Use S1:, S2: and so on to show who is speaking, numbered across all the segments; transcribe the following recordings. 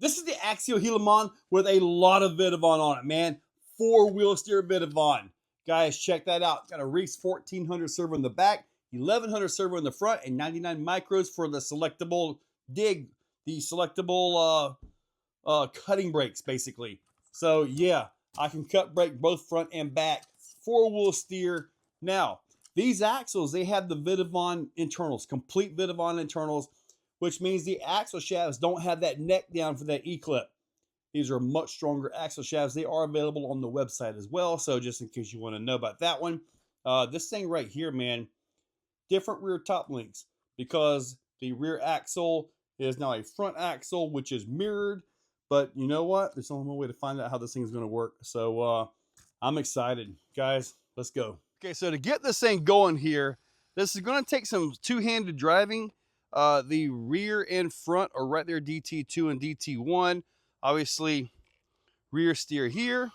S1: This is the Axial Helilimon with a lot of VITAVON on it, man. 4-wheel steer VITAVON. Guys, check that out. Got a Reese 1400 servo in the back, 1100 servo in the front, and 99 micros for the selectable dig, the selectable cutting brakes, basically. So yeah, I can cut brake both front and back. 4-wheel steer. Now, these axles, they have the VITAVON internals, complete VITAVON internals, which means the axle shafts don't have that neck down for that E-clip. These are much stronger axle shafts. They are available on the website as well, so just in case you want to know about that one. This thing right here, man, different rear top links because the rear axle is now a front axle, which is mirrored. But you know what? There's only one way to find out how this thing is going to work. So I'm excited. Guys, let's go. Okay, so to get this thing going here, this is going to take some two-handed driving. The rear and front are right there, DT2 and DT1. Obviously, rear steer here.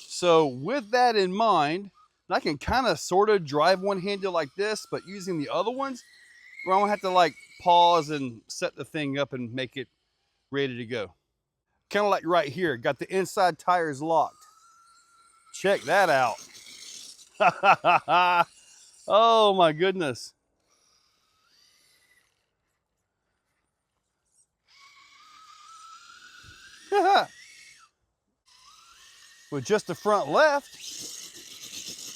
S1: So with that in mind, I can kind of sort of drive one-handed like this, but using the other ones, where I don't have to like pause and set the thing up and make it ready to go. Kind of like right here, got the inside tires locked. Check that out. Oh my goodness. With just the front left.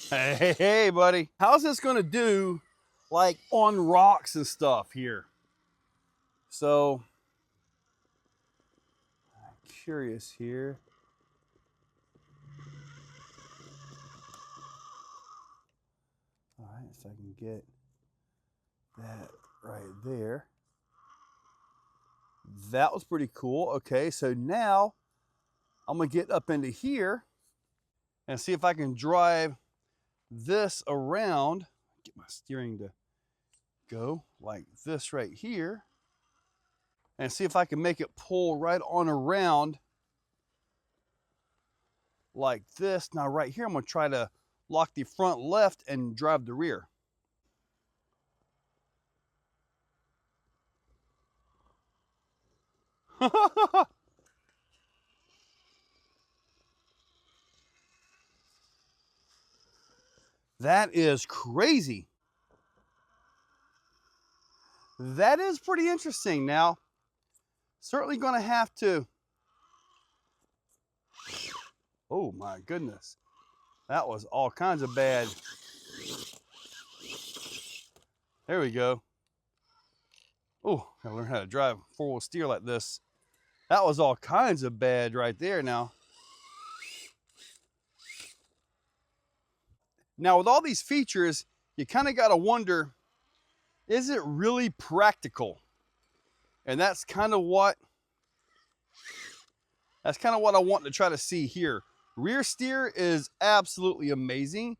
S1: Hey, buddy. How's this gonna do like on rocks and stuff here? So, I'm curious here. All right, so I can get that right there. That was pretty cool. Okay, so now I'm gonna get up into here and see if I can drive this around. Get my steering to go like this right here and see if I can make it pull right on around like this. Now right here, I'm gonna try to lock the front left and drive the rear. That is crazy. That is pretty interesting. Now, certainly gonna have to, oh my goodness. That was all kinds of bad. There we go. Oh, I learned how to drive 4-wheel steer like this. That was all kinds of bad right there now. Now with all these features, you kind of got to wonder, is it really practical? And that's kind of what I want to try to see here. Rear steer is absolutely amazing,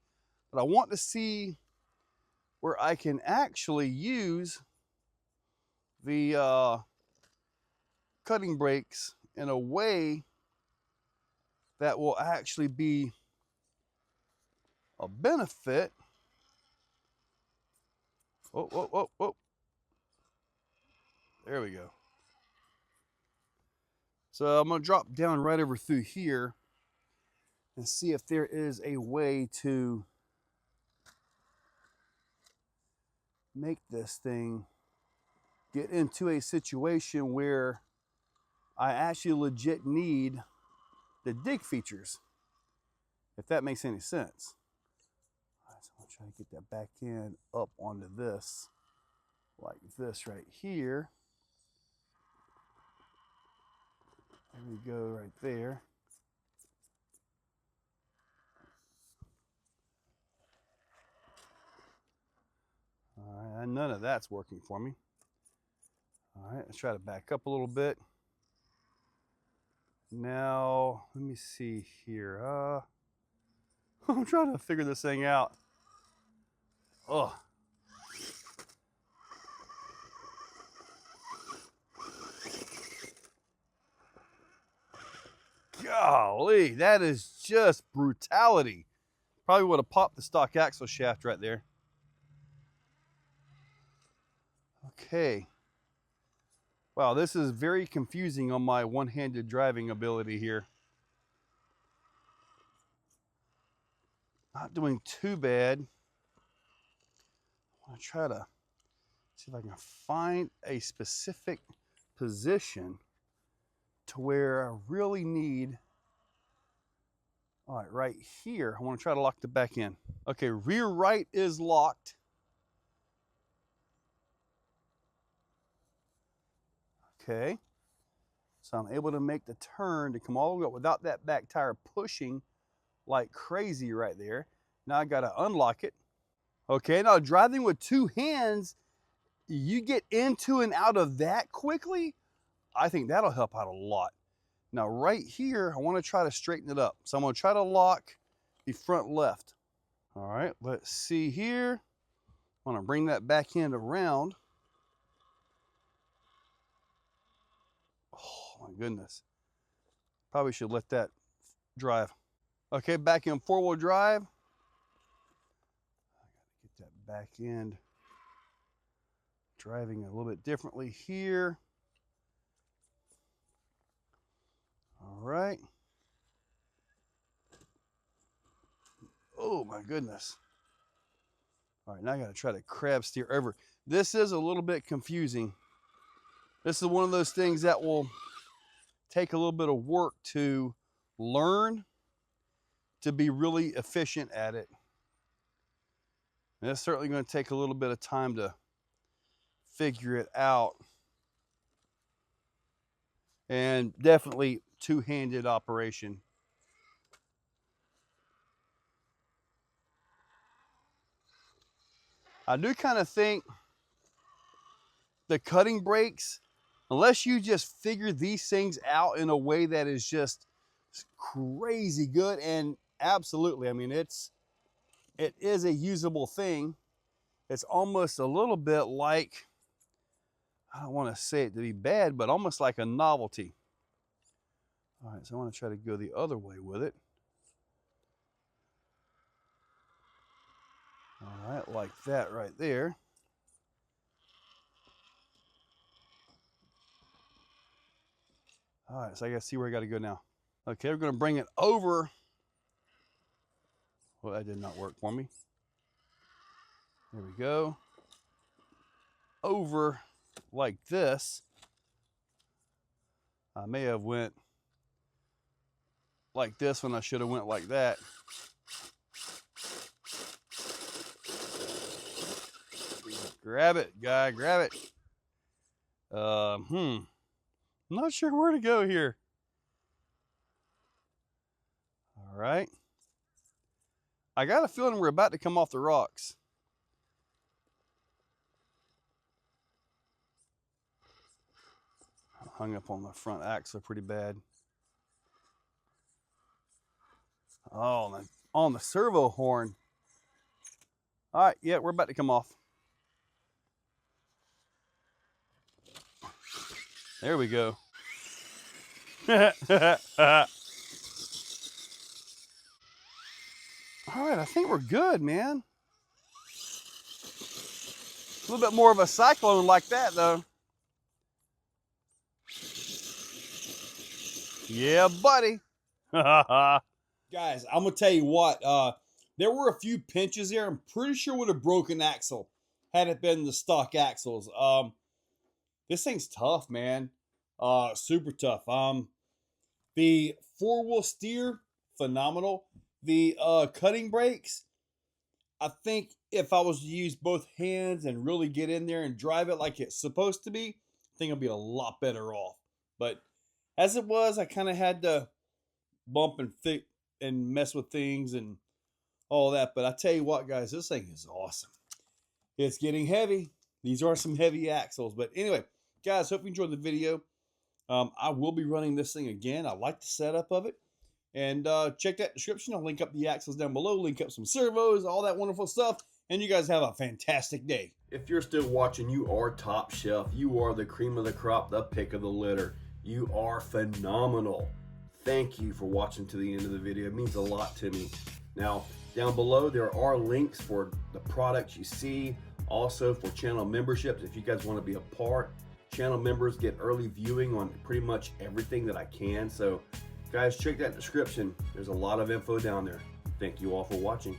S1: but I want to see where I can actually use the cutting brakes in a way that will actually be a benefit. Whoa, whoa, whoa, whoa. There we go. So I'm going to drop down right over through here and see if there is a way to make this thing get into a situation where I actually legit need the dig features, if that makes any sense. All right, so I'm going to try to get that back end up onto this, like this right here. There we go, right there. All right, none of that's working for me. All right, let's try to back up a little bit. Now, let me see here. I'm trying to figure this thing out. Oh. Golly, that is just brutality. Probably would have popped the stock axle shaft right there. Okay. Wow, this is very confusing on my one-handed driving ability here. Not doing too bad. I want to try to see if I can find a specific position to where I really need. All right, right here, I want to try to lock the back end. Okay, rear right is locked. Okay, so I'm able to make the turn to come all the way up without that back tire pushing like crazy right there. Now I got to unlock it. Okay, now driving with two hands, you get into and out of that quickly. I think that'll help out a lot. Now right here, I want to try to straighten it up. So I'm going to try to lock the front left. All right, let's see here. I want to bring that back end around. Oh my goodness. Probably should let that drive. Okay, back in four-wheel drive. I gotta get that back end driving a little bit differently here. All right. Oh my goodness. All right, now I gotta try to crab steer over. This is a little bit confusing. This is one of those things that will take a little bit of work to learn to be really efficient at it. And it's certainly going to take a little bit of time to figure it out. And definitely two-handed operation. I do kind of think the cutting brakes, unless you just figure these things out in a way that is just crazy good, and absolutely, I mean, it is a usable thing. It's almost a little bit like, I don't want to say it to be bad, but almost like a novelty. All right, so I want to try to go the other way with it. All right, like that right there. All right, so I got to see where I got to go now. Okay, we're going to bring it over. Well, that did not work for me. There we go. Over like this. I may have went like this when I should have went like that. Grab it, guy, grab it. I'm not sure where to go here. All right. I got a feeling we're about to come off the rocks. I hung up on the front axle pretty bad. Oh, on the servo horn. All right, yeah, we're about to come off. There we go. All right, I think we're good, man. A little bit more of a cyclone like that, though. Yeah, buddy. Guys, I'm going to tell you what. There were a few pinches there. I'm pretty sure would have broken axle had it been the stock axles. This thing's tough, man. Super tough. The four-wheel steer, phenomenal. The cutting brakes, I think if I was to use both hands and really get in there and drive it like it's supposed to be, I think I'll be a lot better off. But as it was, I kind of had to bump and mess with things and all that. But I tell you what, guys, this thing is awesome. It's getting heavy. These are some heavy axles. But anyway, guys, hope you enjoyed the video. I will be running this thing again. I like the setup of it. And check that description. I'll link up the axles down below, link up some servos, all that wonderful stuff. And you guys have a fantastic day. If you're still watching, you are top shelf. You are the cream of the crop, the pick of the litter. You are phenomenal. Thank you for watching to the end of the video. It means a lot to me. Now, down below, there are links for the products you see. Also for channel memberships, if you guys want to be a part. Channel members get early viewing on pretty much everything that I can. So guys, check that description. There's a lot of info down there. Thank you all for watching.